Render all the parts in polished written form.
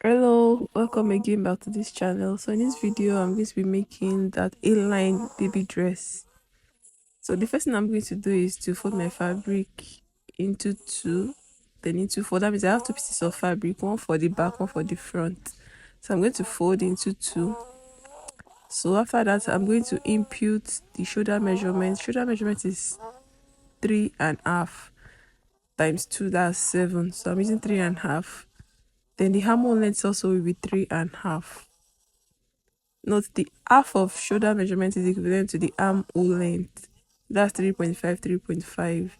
Hello, welcome again back to this channel. So in this video, I'm going to be making that A-line baby dress. So the first thing I'm going to do is to fold my fabric into two, then into four. That means I have two pieces of fabric, one for the back, one for the front. So I'm going to fold into two. So after that, I'm going to impute the shoulder measurement. Shoulder measurement is 3.5 times 2, that's 7. So I'm using 3.5. Then the armhole length also will be 3.5. Note the half of shoulder measurement is equivalent to the armhole length. That's 3.5, 3.5.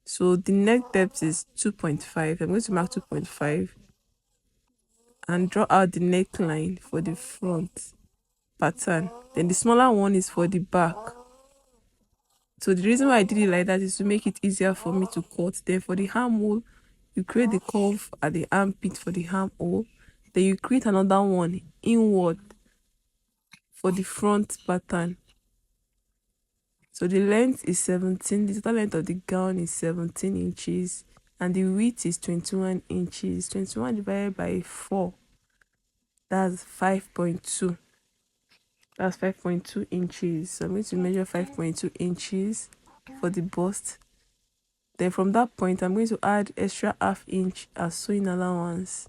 So the neck depth is 2.5. I'm going to mark 2.5 and draw out the neckline for the front pattern. Then the smaller one is for the back. So the reason why I did it like that is to make it easier for me to cut. Then for the armhole, you create the curve at the armpit for the armhole. Then you create another one inward for the front pattern. So the length is 17, the total length of the gown is 17 inches, and the width is 21 inches. 21 divided by 4, that's 5.2. That's 5.2 inches. So I'm going to measure 5.2 inches for the bust. Then from that point, I'm going to add extra ½ inch as sewing allowance.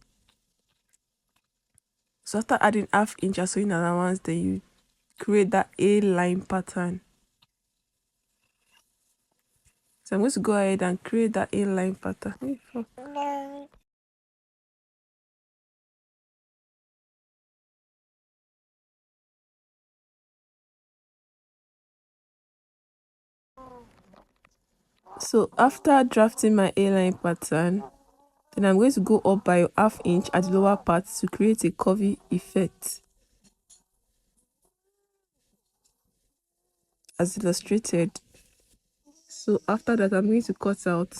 So after adding ½ inch as sewing allowance, then you create that A-line pattern. So I'm going to go ahead and create that A-line pattern. So after drafting my A-line pattern, then I'm going to go up by ½ inch at the lower part to create a curvy effect, as illustrated. So after that, I'm going to cut out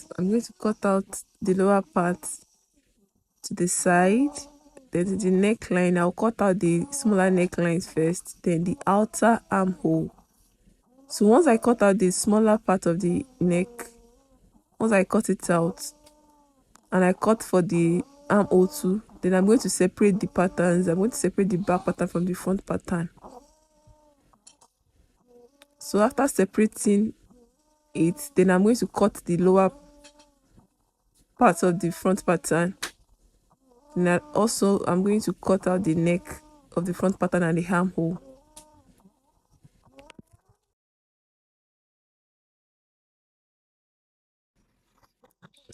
the lower part to the side, then to the neckline. I'll cut out the smaller necklines first, then the outer armhole. So once I cut out the smaller part of the neck, once I cut it out and I cut for the armhole too, then I'm going to separate the patterns. I'm going to separate the back pattern from the front pattern. So after separating it, then I'm going to cut the lower part of the front pattern. And I'm going to cut out the neck of the front pattern and the armhole.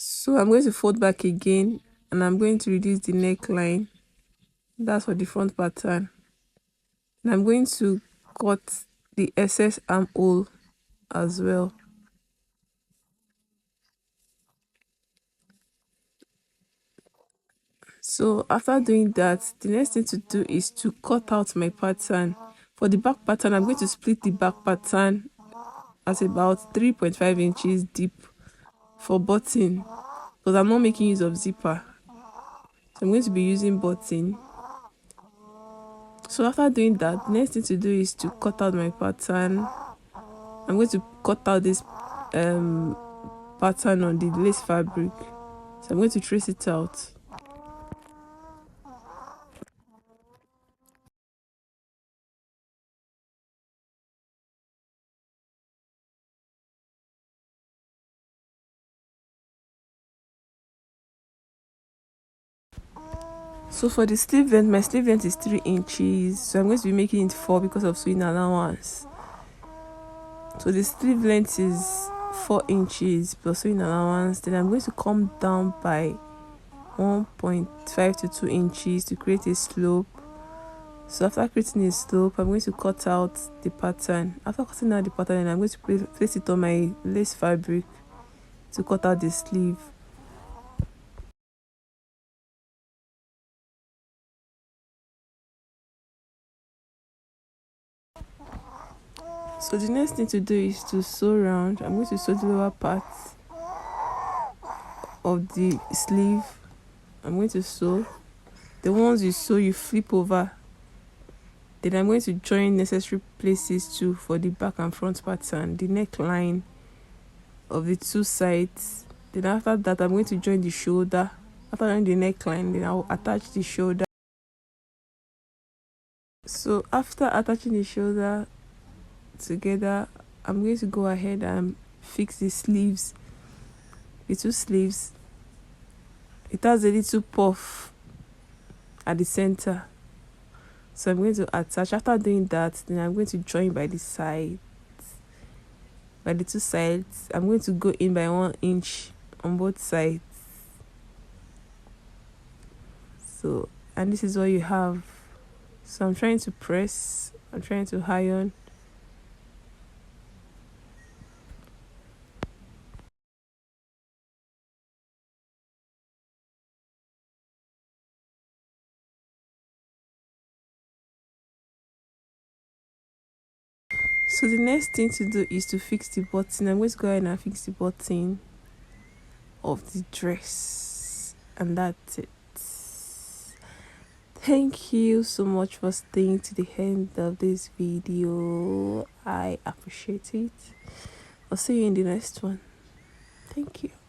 So I'm going to fold back again and I'm going to reduce the neckline. That's for the front pattern. And I'm going to cut the excess armhole as well. So after doing that, the next thing to do is to cut out my pattern. For the back pattern, I'm going to split the back pattern at about 3.5 inches deep for button, because I'm not making use of zipper. So I'm going to be using button. So after doing that, the next thing to do is to cut out my pattern. I'm going to cut out this pattern on the lace fabric. So I'm going to trace it out. So for the sleeve length, my sleeve length is 3 inches. So I'm going to be making it 4 because of sewing allowance. So the sleeve length is 4 inches plus sewing allowance. Then I'm going to come down by 1.5 to 2 inches to create a slope. So after creating a slope, I'm going to cut out the pattern. After cutting out the pattern, I'm going to place it on my lace fabric to cut out the sleeve. So the next thing to do is to sew round. I'm going to sew the lower part of the sleeve. I'm going to sew. The ones you sew, you flip over. Then I'm going to join necessary places too for the back and front pattern, the neckline of the two sides. Then after that, I'm going to join the shoulder. After joining the neckline, then I'll attach the shoulder. So after attaching the shoulder together, I'm going to go ahead and fix the sleeves, the two sleeves. It has a little puff at the center, so I'm going to attach. After doing that, then I'm going to join by the side, by the two sides. I'm going to go in by 1 inch on both sides. So, and this is what you have. So I'm trying to press, I'm trying to iron. So the next thing to do is to fix the button. I'm going to go ahead and fix the button of the dress, and that's it. Thank you so much for staying to the end of this video. I appreciate it. I'll see you in the next one. Thank you.